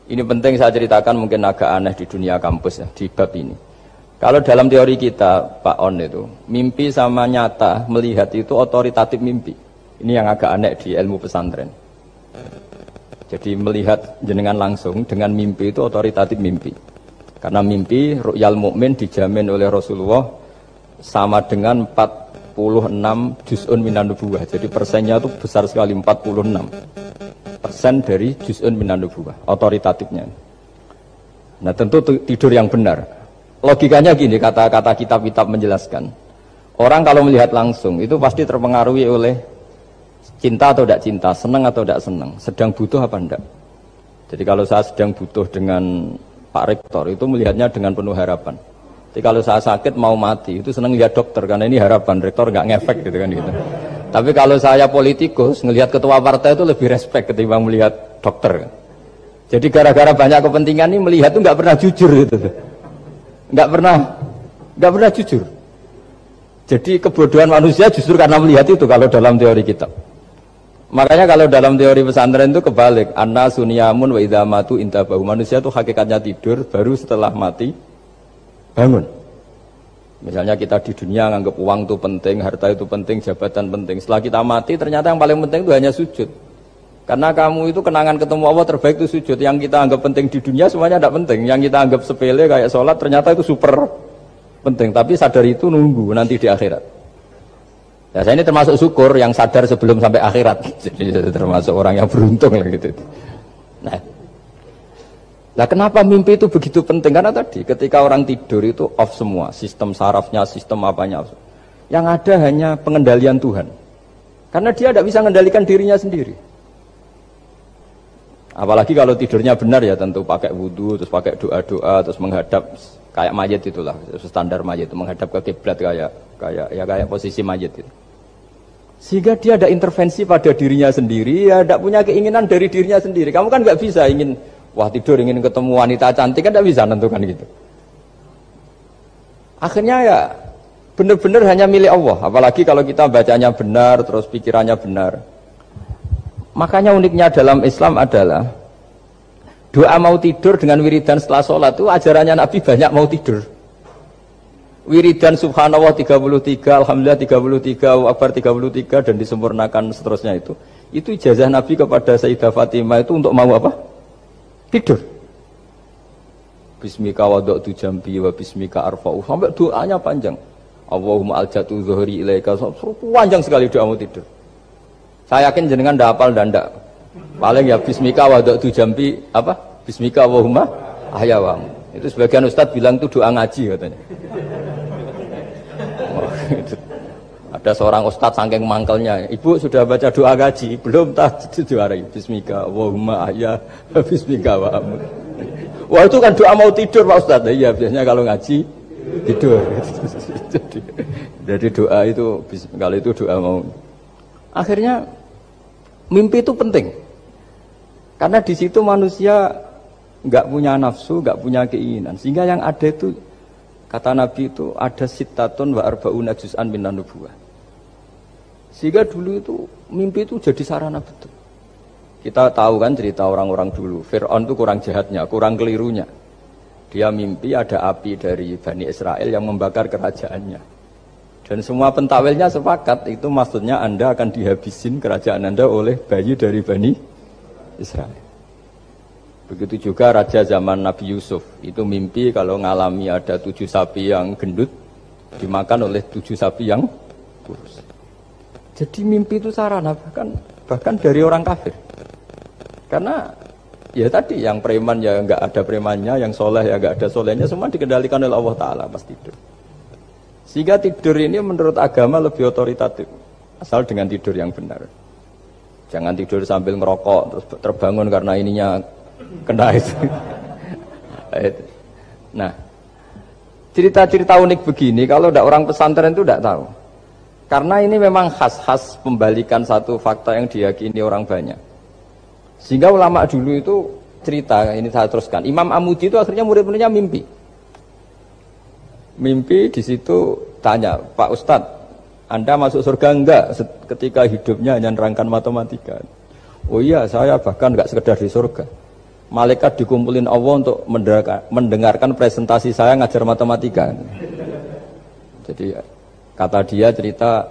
Ini penting saya ceritakan, mungkin agak aneh di dunia kampus ya, di bab ini. Kalau dalam teori kita, Pak On itu, mimpi sama nyata, melihat itu otoritatif mimpi. Ini yang agak aneh di ilmu pesantren. Jadi melihat jenengan langsung dengan mimpi itu otoritatif mimpi. Karena mimpi, ru'yal mukmin dijamin oleh Rasulullah sama dengan 46 juz'un minan nubuwah. Jadi persennya itu besar sekali, 46% dari juz'un minan nubuwah, otoritatifnya. Nah tentu tidur yang benar. Logikanya gini, kata-kata kitab-kitab menjelaskan. Orang kalau melihat langsung itu pasti terpengaruhi oleh cinta atau tidak cinta, senang atau tidak senang, sedang butuh apa tidak. Jadi kalau saya sedang butuh dengan Pak Rektor itu melihatnya dengan penuh harapan. Jadi kalau saya sakit mau mati itu senang lihat dokter karena ini harapan, Rektor nggak ngefek gitu kan gitu. Tapi kalau saya politikus ngelihat ketua partai itu lebih respect ketimbang melihat dokter. Jadi gara-gara banyak kepentingan ini melihat itu nggak pernah jujur gitu. Nggak pernah jujur. Jadi kebodohan manusia justru karena melihat itu kalau dalam teori kita. Makanya kalau dalam teori pesantren itu kebalik, anna sunyamun wa idza matu intabahu. Manusia itu hakikatnya tidur, baru setelah mati bangun. Misalnya kita di dunia nganggap uang itu penting, harta itu penting, jabatan penting. Setelah kita mati ternyata yang paling penting itu hanya sujud. Karena kamu itu kenangan ketemu Allah terbaik itu sujud. Yang kita anggap penting di dunia semuanya tidak penting. Yang kita anggap sepele kayak sholat ternyata itu super penting. Tapi sadar itu nunggu nanti di akhirat. Ya, saya ini termasuk syukur yang sadar sebelum sampai akhirat. Jadi termasuk orang yang beruntung lah gitu. Nah, kenapa mimpi itu begitu penting? Karena tadi ketika orang tidur itu off semua, sistem sarafnya, sistem apanya. Yang ada hanya pengendalian Tuhan. Karena dia tidak bisa mengendalikan dirinya sendiri. Apalagi kalau tidurnya benar ya tentu pakai wudhu, terus pakai doa-doa, terus menghadap kayak mayit itulah, standar mayit itu menghadap ke kiblat kayak posisi mayit itu. Sehingga dia ada intervensi pada dirinya sendiri, ya tidak punya keinginan dari dirinya sendiri. Kamu kan nggak bisa ingin, wah tidur ingin ketemu wanita cantik kan tidak bisa nentukan gitu. Akhirnya ya benar-benar hanya milik Allah. Apalagi kalau kita bacanya benar, terus pikirannya benar. Makanya uniknya dalam Islam adalah doa mau tidur dengan wiridan setelah sholat itu ajarannya Nabi banyak mau tidur. Wiridan subhanallah 33, alhamdulillah 33, Allahu akbar 33 dan disempurnakan seterusnya itu ijazah Nabi kepada Sayyidah Fatimah itu untuk mau apa? Tidur. Bismika wada'tu jambi wa bismika arfa'u, sampai doanya panjang. Allahumma aljatu zuhri ilaika, panjang sekali doa mau tidur. Saya yakin jenengan ndak hafal dan ndak. Paling ya bismika wada'tu jambi apa? Bismika Allahumma ahyawamu. Itu sebagian ustadz bilang itu doa ngaji katanya. Ada seorang ustadz saking mangkelnya, ibu sudah baca doa ngaji? Belum, tak juara. Bismika Allahumma ahya bismika wa amut. Wah itu kan doa mau tidur Pak Ustadz. Iya biasanya kalau ngaji tidur. Jadi doa itu kalau itu doa mau. Akhirnya mimpi itu penting. Karena di situ manusia nggak punya nafsu, nggak punya keinginan. Sehingga yang ada itu kata Nabi itu ada sittatun wa arba'una juz'an minan nubuwah. Sehingga dulu itu mimpi itu jadi sarana betul. Kita tahu kan cerita orang-orang dulu. Fir'aun itu kurang jahatnya, kurang kelirunya. Dia mimpi ada api dari Bani Israel yang membakar kerajaannya. Dan semua pentawilnya sepakat itu maksudnya Anda akan dihabisin kerajaan Anda oleh bayi dari Bani Israel. Begitu juga raja zaman Nabi Yusuf, itu mimpi kalau ngalami ada 7 sapi yang gendut dimakan oleh 7 sapi yang kurus. Jadi mimpi itu sarana bahkan dari orang kafir. Karena ya tadi yang preman ya nggak ada premannya, yang soleh ya nggak ada solehnya, semua dikendalikan oleh Allah Taala pas tidur. Sehingga tidur ini menurut agama lebih otoritatif, asal dengan tidur yang benar. Jangan tidur sambil ngerokok terus terbangun karena ininya kena itu. Nah, cerita-cerita unik begini kalau tidak orang pesantren itu tidak tahu. Karena ini memang khas-khas pembalikan satu fakta yang diyakini orang banyak. Sehingga ulama dulu itu cerita, ini saya teruskan. Imam Amudi itu akhirnya murid-muridnya mimpi. Mimpi di situ tanya, Pak Ustadz, Anda masuk surga enggak ketika hidupnya hanya nerangkan matematika? Oh iya, saya bahkan enggak sekedar di surga. malaikat dikumpulin Allah untuk mendengarkan presentasi saya ngajar matematika. Jadi kata dia cerita,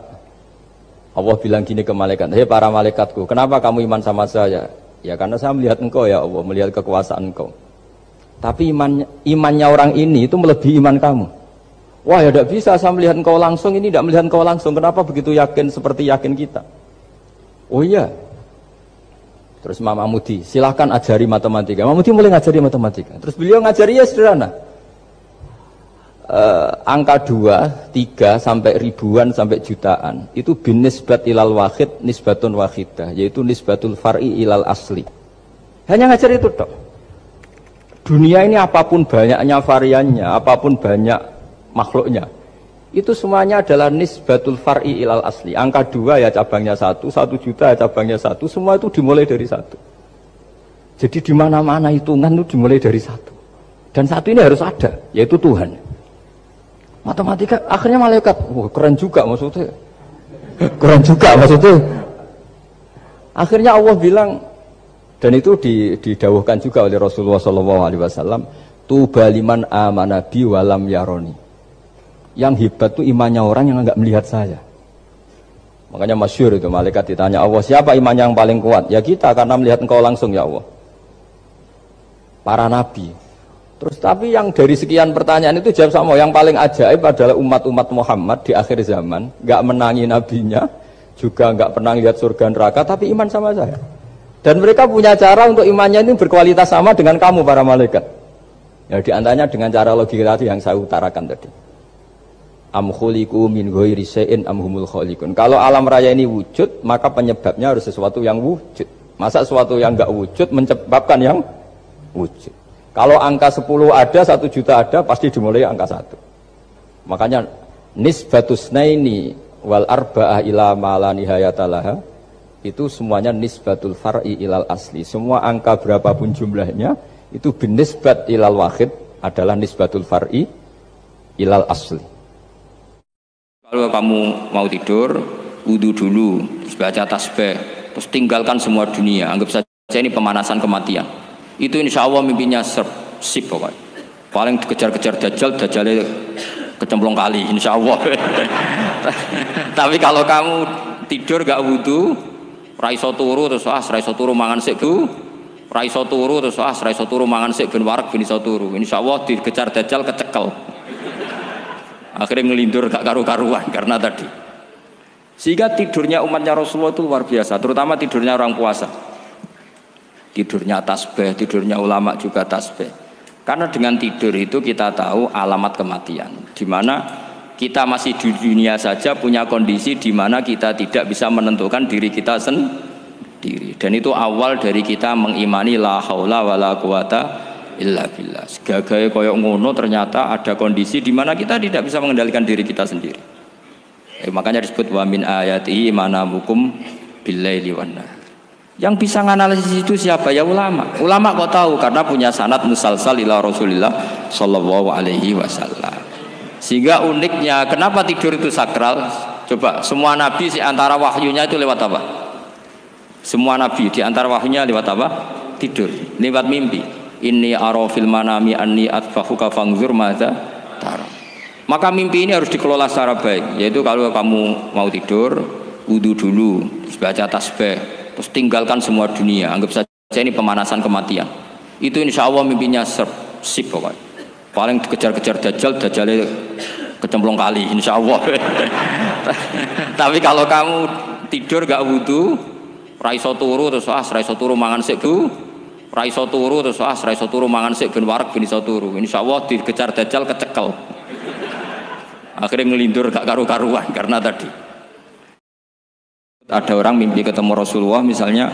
Allah bilang gini ke malaikat, hei para malaikatku, kenapa kamu iman sama saya? Ya karena saya melihat engkau ya Allah, melihat kekuasaan engkau. Tapi imannya orang ini itu melebihi iman kamu. Wah ya tidak bisa, saya melihat engkau langsung, ini tidak melihat engkau langsung. Kenapa begitu yakin seperti yakin kita? Oh iya. Terus Imam Mahmudi, silahkan ajari matematika. Mahmudi mulai ngajari matematika. Terus beliau ngajari ya sederhana. Angka 2, 3 sampai ribuan sampai jutaan itu bin nisbat ilal wahid nisbatun wahidah, yaitu nisbatul far'i ilal asli. Hanya ngajar itu tok. Dunia ini apapun banyaknya variannya, apapun banyak makhluknya, itu semuanya adalah nisbatul far'i ilal asli. Angka 2 ya cabangnya 1, 1 juta ya cabangnya 1, semua itu dimulai dari 1. Jadi di mana-mana hitungan itu dimulai dari 1. Dan 1 ini harus ada, yaitu Tuhan. Matematika akhirnya malaikat, wah keren juga maksudnya. Keren juga maksudnya. Akhirnya Allah bilang, dan itu didawuhkan juga oleh Rasulullah SAW, tuba liman amana bi walam yaroni. Yang hebat itu imannya orang yang enggak melihat saya. Makanya masyhur itu, malaikat ditanya Allah, siapa imannya yang paling kuat? Ya kita, karena melihat engkau langsung ya Allah. Para nabi. Terus tapi yang dari sekian pertanyaan itu jawab sama, yang paling ajaib adalah umat-umat Muhammad di akhir zaman, enggak menangi nabinya, juga enggak pernah lihat surga neraka, tapi iman sama saya. Dan mereka punya cara untuk imannya ini berkualitas sama dengan kamu para malaikat. Ya diantaranya dengan cara logika tadi yang saya utarakan tadi. Am khuliqu min ghairi syai'in am humul khaliqun. Kalau alam raya ini wujud, maka penyebabnya harus sesuatu yang wujud. Masa sesuatu yang enggak wujud menyebabkan yang wujud. Kalau angka 10 ada, 1 juta ada, pasti dimulai angka 1. Makanya nisbatus naini wal arba'ah ila ma la nihayatalaha, itu semuanya nisbatul far'i ilal asli. Semua angka berapapun jumlahnya itu binisbat ilal wahid adalah nisbatul far'i ilal asli. Kalau kamu mau tidur, wudu dulu, terus baca tasbih, terus tinggalkan semua dunia, anggap saja ini pemanasan kematian. Itu insya Allah mimpinya sip pokoknya. Paling dikejar-kejar Dajjalnya kecemplung kali insya Allah. Tapi kalau kamu tidur gak wudu, raiso turu terus raiso turu mangan sik bu, raiso turu terus raiso turu mangan sik ben warak ben iso turu. Insya Allah dikejar Dajjal kecekel. Akhirnya ngelindur gak karu-karuan karena tadi. Sehingga tidurnya umatnya Rasulullah itu luar biasa, terutama tidurnya orang puasa. Tidurnya tasbih, tidurnya ulama juga tasbih. Karena dengan tidur itu kita tahu alamat kematian. Di mana kita masih di dunia saja punya kondisi di mana kita tidak bisa menentukan diri kita sendiri. Dan itu awal dari kita mengimani la haula wala quwata illa billah. Segagai koyok ngono ternyata ada kondisi di mana kita tidak bisa mengendalikan diri kita sendiri. Makanya disebut wa min ayatihi manamukum billaili wan nahar. Yang bisa menganalisis itu siapa? Ya ulama. Ulama kok tahu karena punya sanad musalsal ila Rasulillah sallallahu alaihi wasallam. Sehingga uniknya kenapa tidur itu sakral? Coba semua nabi di antara wahyunya itu lewat apa? Semua nabi di antara wahyunya lewat apa? Tidur, lewat mimpi. Inni ara fil manami anni atfahuka fangzur madza tara. Maka mimpi ini harus dikelola secara baik, yaitu kalau kamu mau tidur, wudu dulu, baca tasbih, terus tinggalkan semua dunia, anggap saja ini pemanasan kematian. Itu insya Allah mimpinya sip pokoknya. Paling dikejar-kejar Dajjalnya kecemplung kali insya Allah. Tapi kalau kamu tidur gak wudu, raiso turu terus raiso turu mangan sik bu, raiso turu terus raiso turu mangan sik ben warak ben iso turu. Insya Allah dikejar Dajjal kecekel. Akhirnya ngelindur gak karu-karuan karena tadi. Ada orang mimpi ketemu Rasulullah, misalnya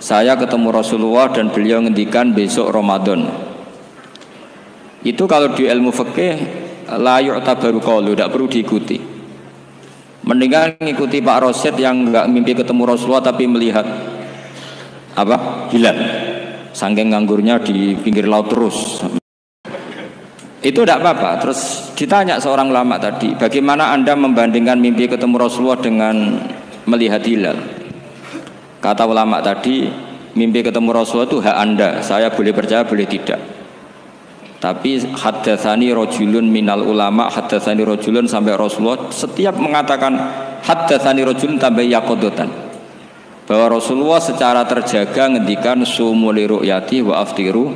saya ketemu Rasulullah dan beliau ngendikan besok Ramadan. Itu kalau di ilmu fikih la yu'tabaru qaulu, tidak perlu diikuti. Mendingan ngikuti Pak Rosid yang enggak mimpi ketemu Rasulullah tapi melihat apa? Hilal. Saking nganggurnya di pinggir laut terus. Itu tidak apa-apa. Terus ditanya seorang ulama tadi, bagaimana Anda membandingkan mimpi ketemu Rasulullah dengan melihat hilal? Kata ulama tadi, mimpi ketemu Rasulullah itu hak Anda, saya boleh percaya boleh tidak. Tapi haddatsani rajulun minal ulama, haddatsani rajulun sampai Rasulullah setiap mengatakan haddatsani rajulun tambah yaqadatan, bahwa Rasulullah secara terjaga ngendikan sumu li ru'yati wa aftiru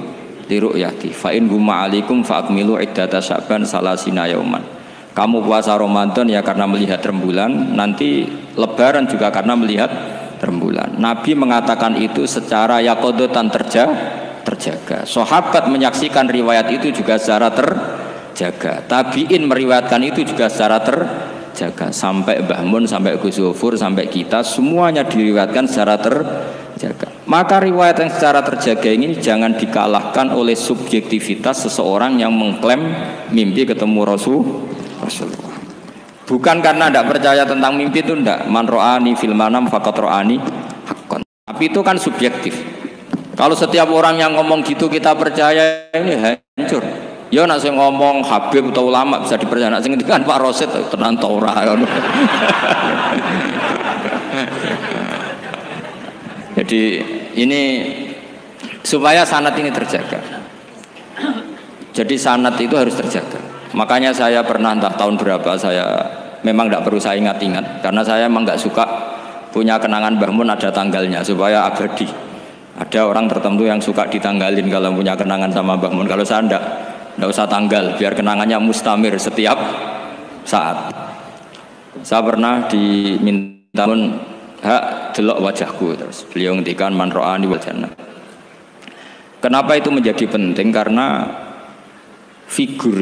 li ru'yati fa in huma alaikum fa akmilu iddata sya'ban salasina yauman. Kamu puasa Ramadan ya karena melihat rembulan, nanti lebaran juga karena melihat rembulan. Nabi mengatakan itu secara yaqadatan terjaga. Sahabat menyaksikan riwayat itu juga secara terjaga. Tabi'in meriwayatkan itu juga secara terjaga. Sampai Mbah Mun, sampai Gus Zufur, sampai kita semuanya diriwayatkan secara terjaga. Maka riwayat yang secara terjaga ini jangan dikalahkan oleh subjektivitas seseorang yang mengklaim mimpi ketemu Rasulullah. Bukan karena tidak percaya tentang mimpi itu tidak. Man ro'ani fil manam faqat ro'ani haqqan. Tapi itu kan subjektif. Kalau setiap orang yang ngomong gitu kita percaya, ini hancur. Ya nak sing ngomong Habib atau ulama bisa dipercaya, nak sing ngendikan Pak Rosid tenan ta ora. Jadi ini supaya sanad ini terjaga. Jadi sanad itu harus terjaga. Makanya saya pernah entah tahun berapa, saya memang tidak perlu saya ingat-ingat karena saya memang nggak suka punya kenangan Mbah Mun ada tanggalnya supaya abadi. Ada orang tertentu yang suka ditanggalin kalau punya kenangan sama Mbah Mun. Kalau saya enggak usah tanggal, biar kenangannya mustamir setiap saat. Saya pernah diminta hak delok wajahku, terus beliau ngendikan man ro'ani wal jannah. Kenapa itu menjadi penting? Karena figur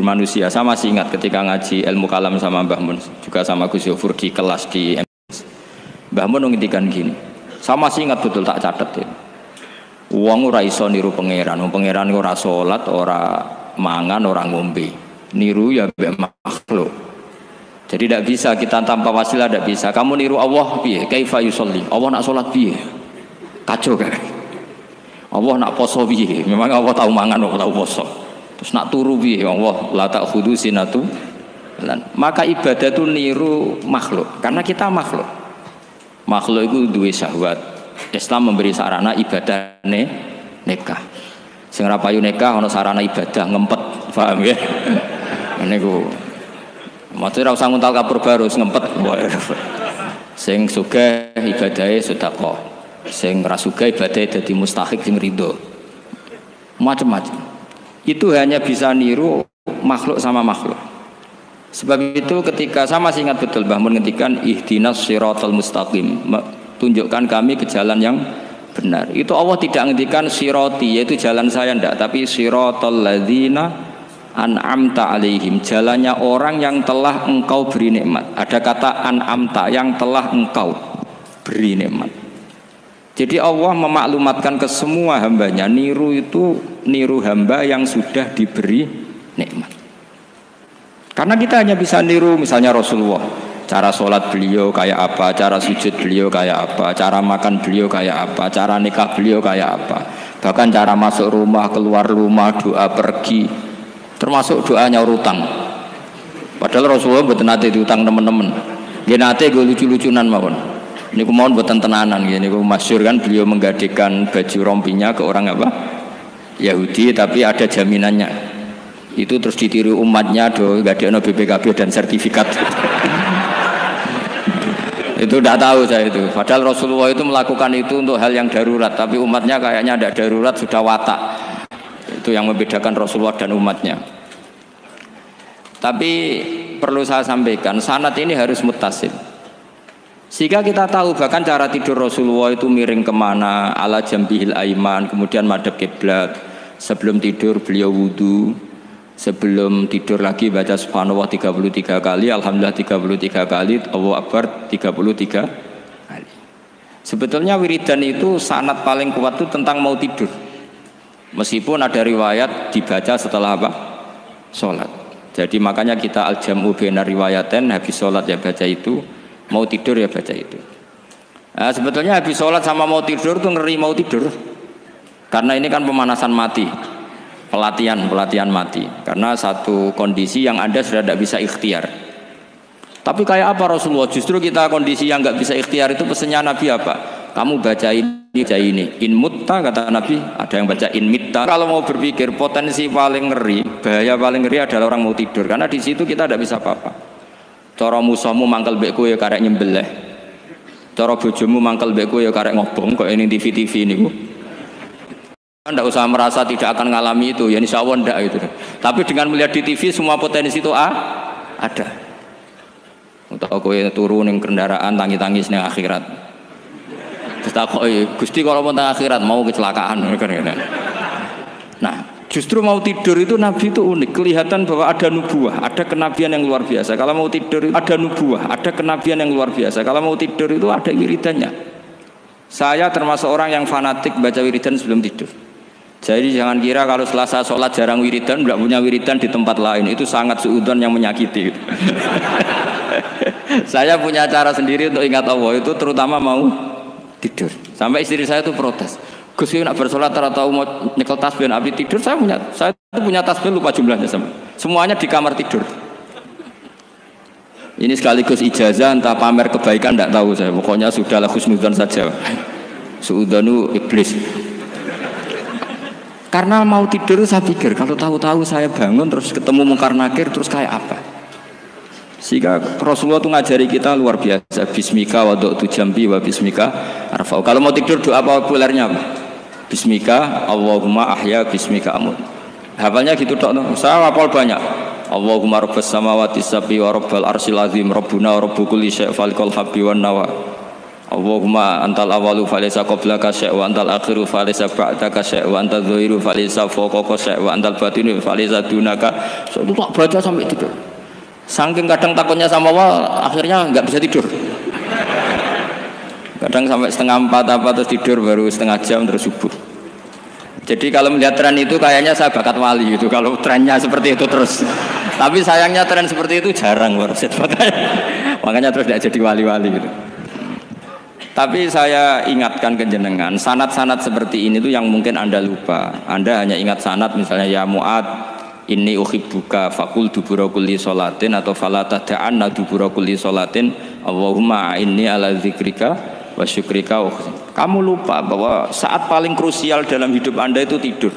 manusia. Saya masih ingat ketika ngaji ilmu kalam sama Mbah Mun, juga sama Gus Zufur di kelas di MS. Mbah Mun ngendikan gini. Saya masih ingat betul, tak catet ya. Wong ora iso niru pangeran. Pangeran ora salat, ora mangan, ora ngombe. Niru ya mbek makhluk. Jadi tidak bisa kita tanpa wasilah, tidak bisa. Kamu niru Allah piye? Kaifa yusolli? Allah nak salat piye? Kacau kan? Allah nak poso piye? Memang Allah tahu mangan, Allah tahu poso. Terus nak turu piye? Allah la ta'khudhu sinatu. Maka ibadah itu niru makhluk. Karena kita makhluk. Makhluk itu duwe syahwat. Islam memberi sarana ibadah nikah. Sing ora payu nikah ana sarana ibadah ngempet, paham ya? Niku. Maksudnya ora usah nguntal kapur barus ngempet. Sing sugih ibadahe sedekah. Sing ra sugih ibadahe dadi mustahik sing ridho. Macam-macam. Itu hanya bisa niru makhluk sama makhluk. Sebab itu ketika saya masih ingat betul Mbah Mun ngendikan ihdinas siratal mustaqim, tunjukkan kami ke jalan yang benar. Itu Allah tidak ngendikan sirati yaitu jalan saya ndak, tapi siratal ladzina an'amta alaihim, jalannya orang yang telah engkau beri nikmat. Ada kata an'amta, yang telah engkau beri nikmat. Jadi Allah memaklumatkan ke semua hambanya, niru itu niru hamba yang sudah diberi nikmat. Karena kita hanya bisa niru misalnya Rasulullah, cara sholat beliau kayak apa, cara sujud beliau kayak apa, cara makan beliau kayak apa, cara nikah beliau kayak apa, bahkan cara masuk rumah, keluar rumah, doa pergi, termasuk doa nyaur utang. Padahal Rasulullah mboten nate diutang teman-teman, nggih nate gue lucu-lucunan mawon. Niku mohon mboten tenanan, niku masyhur kan beliau menggadekan baju rompinya ke orang apa Yahudi, tapi ada jaminannya. Itu terus ditiru umatnya do gadekno BPKB dan sertifikat. Itu tidak tahu saya itu. Padahal Rasulullah itu melakukan itu untuk hal yang darurat, tapi umatnya kayaknya tidak darurat, sudah watak. Itu yang membedakan Rasulullah dan umatnya. Tapi perlu saya sampaikan, sanad ini harus muttasil. Sehingga kita tahu bahkan cara tidur Rasulullah itu miring kemana, ala jambihil aiman, kemudian madhab kiblat. Sebelum tidur beliau wudu. Sebelum tidur lagi baca subhanallah 33 kali, alhamdulillah 33 kali, Allahu akbar 33 kali. Sebetulnya wiridan itu sanad paling kuat itu tentang mau tidur. Meskipun ada riwayat dibaca setelah apa? Sholat. Jadi makanya kita al-jam'u baina riwayaten, habis sholat ya baca itu, mau tidur ya baca itu. Nah, sebetulnya habis sholat sama mau tidur itu ngeri mau tidur. Karena ini kan pemanasan mati. Pelatihan mati, karena satu kondisi yang Anda sudah tidak bisa ikhtiar. Tapi kayak apa Rasulullah? Justru kita kondisi yang nggak bisa ikhtiar itu pesannya Nabi apa? Kamu baca ini. In mutta kata Nabi, ada yang baca in mitta. Kalau mau berpikir potensi paling ngeri, bahaya paling ngeri adalah orang mau tidur, karena di situ kita tidak bisa apa-apa. Cara musuhmu mangkel mbek kowe ya karek nyembelih. Cara bojomu mangkel mbek kowe ya karek ngobong kok ini TV niku. Anda usah merasa tidak akan mengalami itu, ya insya Allah enggak itu. Tapi dengan melihat di TV semua potensi itu ada. Untuk kowe turu ning kendaraan tangis-tangis ning akhirat. Terus takoki, Gusti kalau mau teng akhirat mau kecelakaan kan. Nah, justru mau tidur itu Nabi itu unik, kelihatan bahwa ada nubuah, ada kenabian yang luar biasa. Kalau mau tidur itu ada nubuah, ada kenabian yang luar biasa. Kalau mau tidur itu ada wiridannya. Saya termasuk orang yang fanatik baca wiridan sebelum tidur. Jadi jangan kira kalau Selasa sholat jarang wiridan, nggak punya wiridan di tempat lain, itu sangat suudzon yang menyakiti. Saya punya cara sendiri untuk ingat Allah, itu terutama mau tidur. Sampai istri saya itu protes. Gus nak bersolat atau mau nyekel tasbih api tidur, saya itu punya tasbih lupa jumlahnya semuanya di kamar tidur. Ini sekaligus ijazah entah pamer kebaikan tidak tahu saya. Pokoknya sudahlah husnudzon saja. Suudzonu iblis. Karena mau tidur saya pikir kalau tahu-tahu saya bangun terus ketemu mungkar nakir terus kayak apa. Sehingga Rasulullah itu ngajari kita luar biasa. Bismika wadu'tu jambi wa bismika arfa'u. Kalau mau tidur doa populernya apa? Bismika Allahumma ahya bismika amut. Hafalnya gitu tok. Saya hafal banyak. Allahumma rabbas samawati sab'i wa rabbal arsyil azim rabbuna wa rabbu kulli syai' falikul habbi wan nawa. Allahumma antal awalu falaysa qablaka syai' wa antal akhiru falaysa ba'daka syai' wa antal dhahiru falaysa fawqaka syai' wa antal batinu falaysa dunaka. So, itu tak baca sampai tidur. Saking kadang takutnya sama Allah, akhirnya nggak bisa tidur. Kadang sampai 3:30 apa terus tidur baru setengah jam terus subuh. Jadi kalau melihat tren itu kayaknya saya bakat wali gitu. Kalau trennya seperti itu terus. Tapi sayangnya tren seperti itu jarang warset makanya terus tidak jadi wali-wali gitu. Tapi saya ingatkan ke jenengan, sanad-sanad seperti ini tuh yang mungkin Anda lupa. Anda hanya ingat sanad misalnya ya Mu'ad inni uhibbuka faqul dubura kulli sholatin atau fala tad'anna dubura kulli sholatin Allahumma inni ala dzikrika wa syukrika. Kamu lupa bahwa saat paling krusial dalam hidup Anda itu tidur.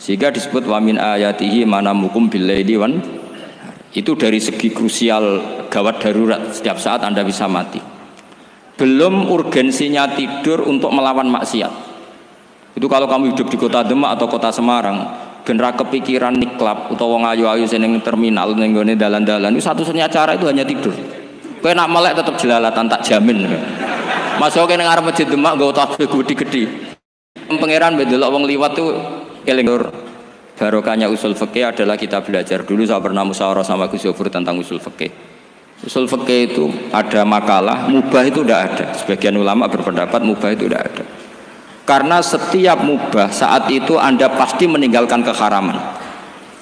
Sehingga disebut wa min ayatihi manamukum billaili wan. Itu dari segi krusial gawat darurat, setiap saat Anda bisa mati. Belum urgensinya tidur untuk melawan maksiat. Itu kalau kamu hidup di kota Demak atau kota Semarang, ben ra kepikiran niklap utawa wong ayu-ayu sing ning terminal ning gone dalan-dalan itu satu-satunya cara itu hanya tidur. Kowe nak melek tetep jelalatan tak jamin. Masuk ning arep masjid Demak nggo tasbih gede-gede. Pangeran mbek delok wong liwat tuh eling. Barokahnya usul fikih adalah kita belajar dulu. Saya pernah musyawarah sama Gus Yofur tentang usul fikih. Usul fikih itu ada makalah mubah itu tidak ada. Sebagian ulama berpendapat mubah itu tidak ada. Karena setiap mubah saat itu Anda pasti meninggalkan keharaman.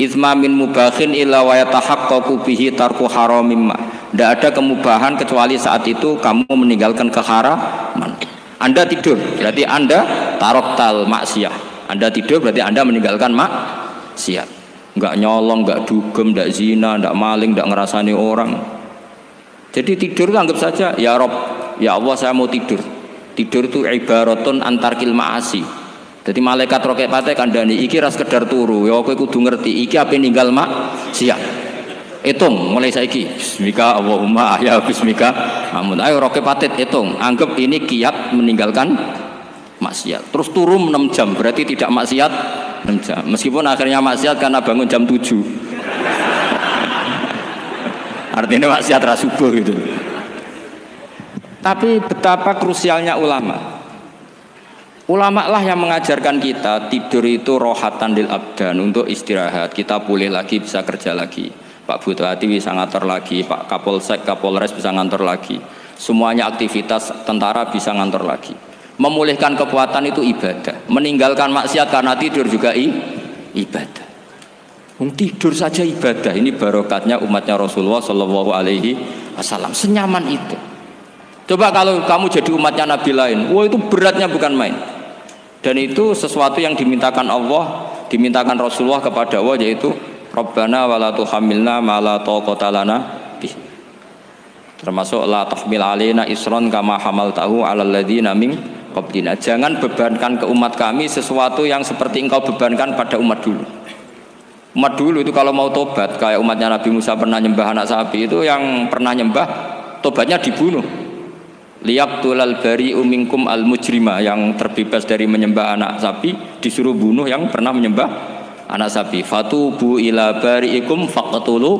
Itsma min mubahin illa wa yatahaqqaqu bihi tarku haramim. Tidak ada kemubahan kecuali saat itu kamu meninggalkan keharaman. Anda tidur, berarti Anda taroktal maksiyah. Anda tidur berarti Anda meninggalkan maksiat. Enggak nyolong, enggak dugem, enggak zina, enggak maling, enggak ngerasani orang. Jadi tidur itu anggap saja ya Rob, ya Allah saya mau tidur. Tidur itu ibaratun antarkil ma'asi. Jadi malaikat roket pate kandani iki ras sekedar turu ya kowe kudu ngerti iki ape ninggal maksiat. Hitung mulai saiki bismika Allahumma ya bismika amun ayo roket patet hitung anggap ini kiat meninggalkan maksiat. Terus turu 6 jam berarti tidak maksiat 6 jam. Meskipun akhirnya maksiat karena bangun jam 7. Artinya maksiat ra subuh gitu. Tapi betapa krusialnya ulama. Ulama lah yang mengajarkan kita tidur itu rohatan lil abdan, untuk istirahat. Kita pulih lagi, bisa kerja lagi. Pak Bupati bisa ngantor lagi, Pak Kapolsek, Kapolres bisa ngantor lagi. Semuanya aktivitas tentara bisa ngantor lagi. Memulihkan kekuatan itu ibadah. Meninggalkan maksiat karena tidur juga ibadah. Tidur saja ibadah. Ini barokatnya umatnya Rasulullah Shallallahu Alaihi Wasallam. Senyaman itu. Coba kalau kamu jadi umatnya Nabi lain, wah itu beratnya bukan main. Dan itu sesuatu yang dimintakan Allah, dimintakan Rasulullah kepada Allah, yaitu Rabbana wala tuhamilna ma la taqata lana bih. Termasuk la tahmil alaina isron kama hamaltahu 'alal ladzina min qablina. Jangan bebankan ke umat kami sesuatu yang seperti engkau bebankan pada umat dulu. Umat dulu itu kalau mau tobat kayak umatnya Nabi Musa pernah nyembah anak sapi, itu yang pernah nyembah tobatnya dibunuh. Liyaqtulal bari'u minkum al mujrima, yang terbebas dari menyembah anak sapi disuruh bunuh yang pernah menyembah anak sapi. Fatubu ila bari'ikum faqtulu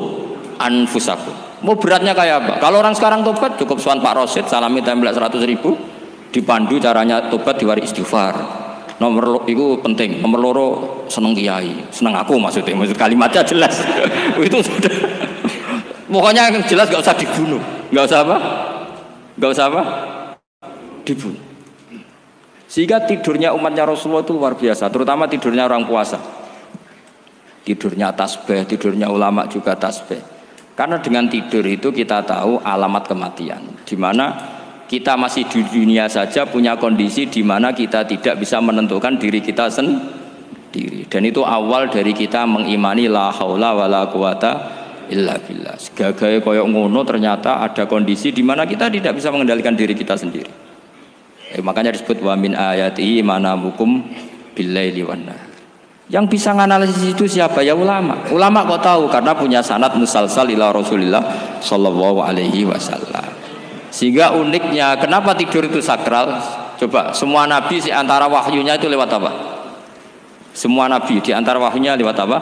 anfusakum. Mau beratnya kayak apa? Kalau orang sekarang tobat cukup sowan Pak Rosid, salami template 100.000, dipandu caranya tobat diwari istighfar. Nomor itu penting. Nomor loro seneng kiai, seneng aku maksudnya. Maksud kalimatnya jelas. Itu sudah. Pokoknya yang jelas gak usah dibunuh, gak usah apa? Gak usah apa? Dibunuh. Sehingga tidurnya umatnya Rasulullah itu luar biasa, terutama tidurnya orang puasa. Tidurnya tasbih, tidurnya ulama juga tasbih. Karena dengan tidur itu kita tahu alamat kematian. Di mana kita masih di dunia saja punya kondisi di mana kita tidak bisa menentukan diri kita sendiri. Dan itu awal dari kita mengimani la haula wala quwata illa billah. Segagai koyok ngono ternyata ada kondisi di mana kita tidak bisa mengendalikan diri kita sendiri. Makanya disebut wa min ayati manamukum billaili wan nahar. Yang bisa menganalisis itu siapa? Ya ulama. Ulama kok tahu karena punya sanad musalsal ila Rasulillah sallallahu alaihi wasallam. Sehingga uniknya kenapa tidur itu sakral? Coba semua nabi di antara wahyunya itu lewat apa? Semua nabi di antara wahyunya lewat apa?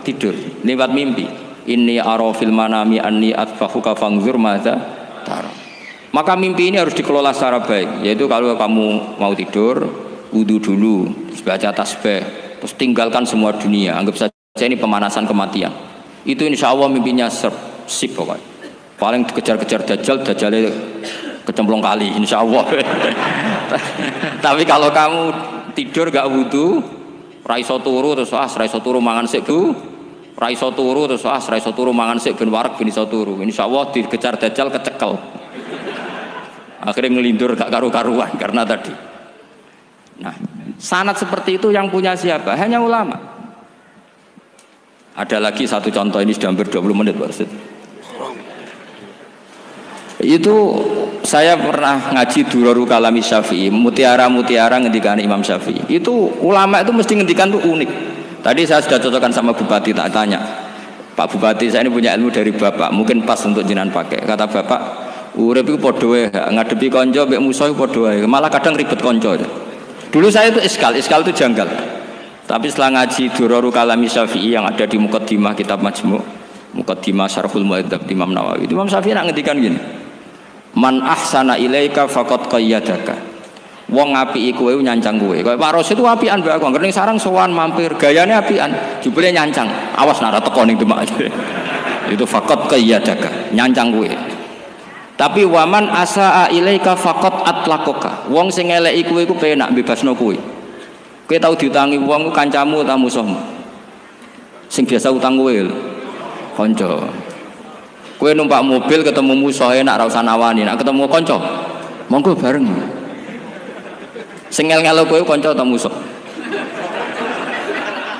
Tidur, lewat mimpi. Inni ara fil manami anni atfahuka fangzur madza tara. Maka mimpi ini harus dikelola secara baik, yaitu kalau kamu mau tidur, wudu dulu, baca tasbih, terus tinggalkan semua dunia, anggap saja ini pemanasan kematian. Itu insya Allah mimpinya sip pokoknya. Paling dikejar-kejar Dajjalnya kecemplung kali, insya Allah. Tapi kalau kamu tidur gak wudu, raiso turu terus raiso turu mangan sik bu, raiso turu terus raiso turu mangan sik ben warak ben iso turu. Insya Allah dikejar Dajjal kecekel. Akhirnya ngelindur gak karu-karuan karena tadi. Nah, sanad seperti itu yang punya siapa? Hanya ulama. Ada lagi satu contoh, ini sudah hampir 20 menit Pak Ustaz. Itu saya pernah ngaji Durarul Kalami Syafi'i, mutiara-mutiara ngendikan Imam Syafi'i. Itu ulama itu mesti ngendikan itu unik. Tadi saya sudah cocokkan sama Bupati, tak tanya, Pak Bupati saya ini punya ilmu dari Bapak, mungkin pas untuk jenengan pakai. Kata Bapak, urip iku padha wae, ngadepi kanca mbek musuh iku padha wae, malah kadang ribet kanca. Dulu saya itu iskal itu janggal. Tapi setelah ngaji Durarul Kalami Syafi'i yang ada di Muqaddimah kitab Majmu', Muqaddimah Syarhul Mu'adzab Imam Nawawi. Imam Syafi'i nak ngendikan gini. Man ahsana ilaika faqad qayyadaka. Wong apiki kowe nyancang kowe. Kaya Pak Rosid itu apian mbek aku, ngene sarang sowan mampir, gayane apian, jebule nyancang. Awas nek ora teko ning Demak. Itu faqad qayyadaka, nyancang kowe. Tapi waman asaa ilaika faqat atlaqaka. Wong sing eleki kowe iku penak bebasno kowe. Kowe tau diutangi wong kancamu ta musuhmu? Sing biasa utang kowe lho. Kanca. Kowe numpak mobil ketemu musuh enak ra usah nawani, nek ketemu kanca monggo bareng. Sing ngel-ngelo kowe kanca ta musuh?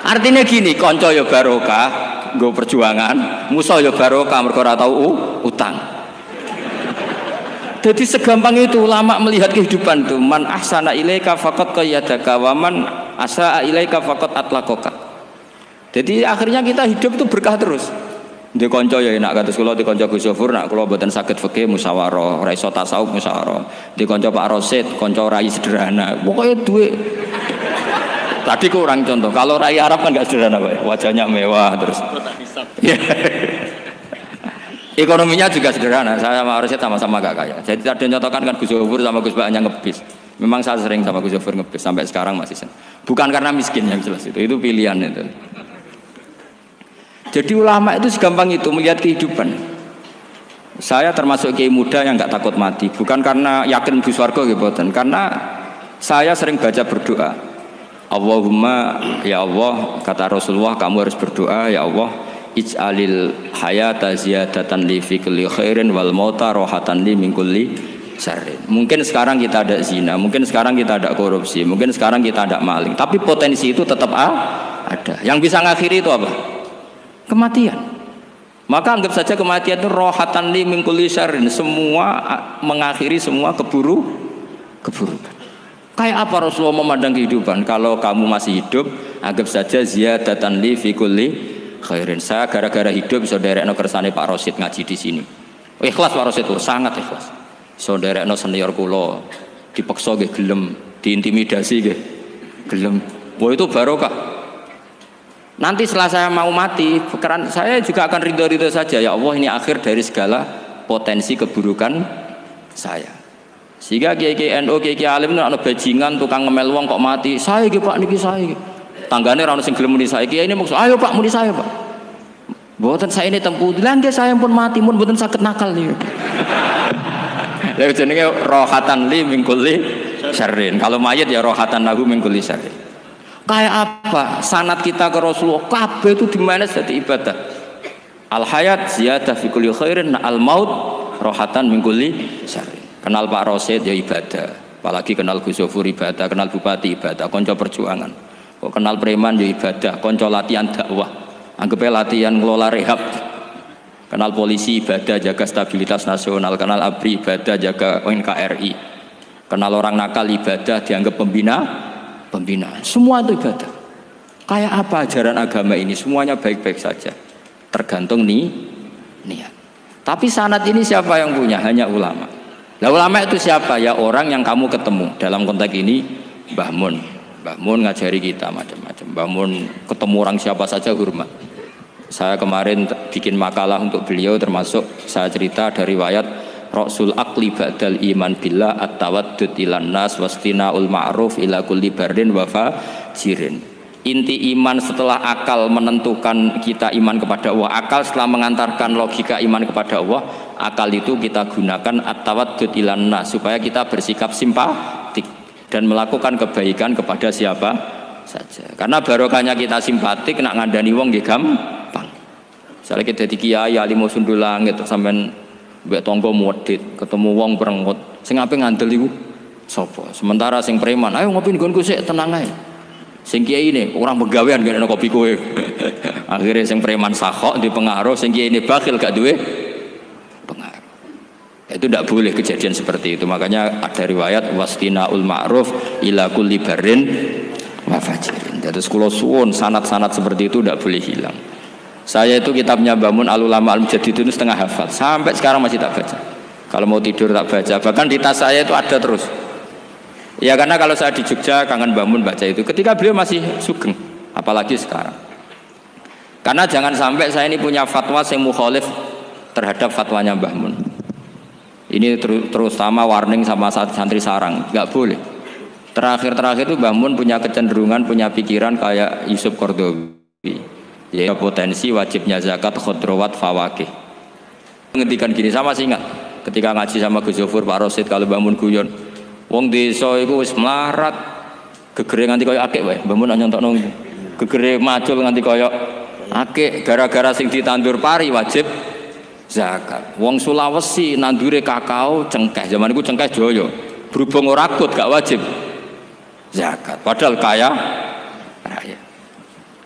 Artinya gini, kanca ya barokah, nggo perjuangan, musuh ya barokah mergo ora tau utang. Jadi segampang itu ulama melihat kehidupan itu. Man ahsana ilaika faqad qayyadaka wa man asaa ilaika faqad atlaqaka. Jadi akhirnya kita hidup itu berkah terus. Di kanca ya enak kados kula di kanca Gus Sofur, nek kula mboten saged fikih musyawarah, ora iso tasawuf musyawarah. Di kanca Pak Rosid, kanca rai sederhana. Pokoknya duwe. Tadi kurang contoh. Kalau rai Arab kan enggak sederhana, Pak. Wajahnya mewah terus. Ekonominya juga sederhana. Saya sama Rosid sama-sama gak kaya. Jadi ada nyotokan kan Gus Sofur sama Gus Baknya ngebis. Memang saya sering sama Gus Sofur ngebis sampai sekarang masih sering. Bukan karena miskin yang jelas itu pilihan itu. Jadi ulama itu segampang itu melihat kehidupan. Saya termasuk kiai muda yang nggak takut mati, bukan karena yakin di surga gitu, karena saya sering baca berdoa. Allahumma ya Allah, kata Rasulullah, kamu harus berdoa ya Allah, ij'alil hayata ziyadatan li fi kulli khairin wal mauta rohatan li min kulli syarrin. Mungkin sekarang kita ada zina, mungkin sekarang kita ada korupsi, mungkin sekarang kita ada maling, tapi potensi itu tetap ada. Yang bisa ngakhiri itu apa? Kematian. Maka anggap saja kematian itu rohatan li min kulli syarrin, semua mengakhiri semua keburukan. Kayak apa Rasulullah memandang kehidupan? Kalau kamu masih hidup, anggap saja ziyadatan li fi kulli khairin. Saya gara-gara hidup bisa derekno kersane Pak Rosid ngaji di sini. Ikhlas Pak Rosid, sangat ikhlas. So derekno senior kula, dipaksa nggih gelem, diintimidasi nggih gelem. Wah itu barokah. Nanti setelah saya mau mati, pikiran saya juga akan ridho-ridho saja. Ya Allah, ini akhir dari segala potensi keburukan saya. Sehingga kiai-kiai NU, kiai-kiai alim itu ada bajingan, tukang ngemel wong kok mati. Saya gitu Pak, niki saya. Tanggane ra ono sing gelem muni saya. Kiai ini maksud, ayo Pak muni saya Pak. Mboten saya ini tempuh. Lah nggih saya pun mati, mun mboten saged nakal niku. Lha jenenge rohatan li min kulli syarrin. Kalau mayit ya rohatan lahu min kulli syarrin. Kayak apa sanad kita ke Rasulullah kabeh itu dimana jadi ibadah. Al hayat ziyadah fi kulli khairin, al maut rohatan min kulli syarrin. Kenal Pak Rosid ya ibadah, apalagi kenal Gus Zofur ibadah, kenal Bupati ibadah, konco perjuangan. Kok kenal preman ya ibadah, konco latihan dakwah, anggapnya latihan ngelola rehab. Kenal polisi ibadah, jaga stabilitas nasional. Kenal ABRI ibadah, jaga NKRI. Kenal orang nakal ibadah, dianggap pembinaan. Semua itu ibadah. Kayak apa ajaran agama ini? Semuanya baik-baik saja, tergantung niat. Tapi sanad ini siapa yang punya? Hanya ulama. Nah ulama itu siapa? Ya orang yang kamu ketemu. Dalam konteks ini Mbah Mun. Mbah Mun ngajari kita macam-macam. Mbah Mun ketemu orang siapa saja hormat. Saya kemarin bikin makalah untuk beliau, termasuk saya cerita dari riwayat Rasul akli ba'dal iman billah at-tawaddud ilan nas wastina'ul ma'ruf ila kulli bardin wa fajirin. Inti iman setelah akal menentukan kita iman kepada Allah, akal setelah mengantarkan logika iman kepada Allah, akal itu kita gunakan at-tawaddud ilan nas supaya kita bersikap simpatik dan melakukan kebaikan kepada siapa saja. Karena barokahnya kita simpatik nak ngandani wong nggih gampang. Misalnya kita di kiai alim sundul langit sampean mbek tangga modit, ketemu wong perengut, sing ape ngandel iku sapa? Sementara sing preman, ayo ngopi nggonku sik tenang ae. Sing kiai ini orang pegawean gak ada kopi kowe. Akhirnya sing preman sakhok di pengaruh, sing kiai ini bakhil gak duwe pengaruh. Itu tidak boleh kejadian seperti itu. Makanya ada riwayat wastina'ul ma'ruf ila kulli barrin wa fajirin. Terus kula suwun sanad-sanad seperti itu tidak boleh hilang. Saya itu kitabnya Mbah Mun Al-Ulama Al-Mujaddidun setengah hafal. Sampai sekarang masih tak baca. Kalau mau tidur tak baca. Bahkan di tas saya itu ada terus. Ya karena kalau saya di Jogja kangen Mbah Mun baca itu. Ketika beliau masih sugeng, apalagi sekarang. Karena jangan sampai saya ini punya fatwa yang mukhalif terhadap fatwanya Mbah Mun. Ini terutama warning sama santri sarang, nggak boleh. Terakhir itu Mbah Mun punya kecenderungan, punya pikiran kayak Yusuf Qaradawi. Ya potensi wajibnya zakat khodrowat fawakih. Menghentikan gini sama sih ingat ketika ngaji sama Gus Zofur Pak Rosid kalau Mbah Mun guyon. Wong desa iku wis melarat gegere nganti kaya akik wae. Mbah Mun nyontokno gegere macul nganti kaya akik gara-gara sing ditandur pari wajib zakat. Wong Sulawesi nandure kakao cengkeh. Zaman iku cengkeh joyo. Berhubung ora akut gak wajib zakat. Padahal kaya raya.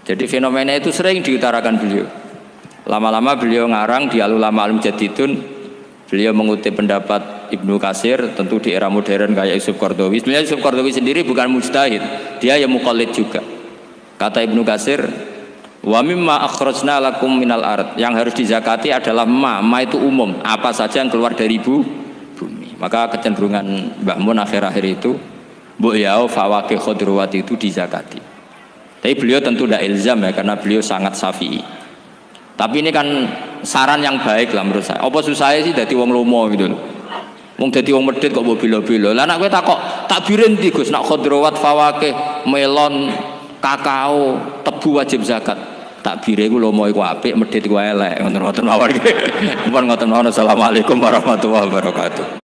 Jadi fenomena itu sering diutarakan beliau. Lama-lama beliau ngarang di Al-Ulama Al-Mujaddidun. Beliau mengutip pendapat Ibnu Katsir, tentu di era modern kayak Yusuf Qaradawi. Sebenarnya Yusuf Qaradawi sendiri bukan mujtahid, dia yang muqallid juga. Kata Ibnu Katsir, wa mimma akhrajna lakum minal ard, yang harus dizakati adalah ma itu umum, apa saja yang keluar dari bumi. Maka kecenderungan Mbah Mun akhir-akhir itu mbok yao fawaqih khudrawat itu dizakati. Tapi beliau tentu tidak ilzam ya, karena beliau sangat syafi'i. Tapi ini kan saran yang baik lah menurut saya. Apa susah sih dadi wong lomo gitu. Wong dadi wong medhit kok mbok bilo-bilo. Lah nek kowe takok takbirin ndi Gus, nak khudrawat fawaqih, melon, kakao, tebu wajib zakat. Takbire iku lomo iku apik, medhit iku elek. Ngoten-ngoten mawon iki. Mumpun ngoten mawon. Assalamualaikum warahmatullahi wabarakatuh.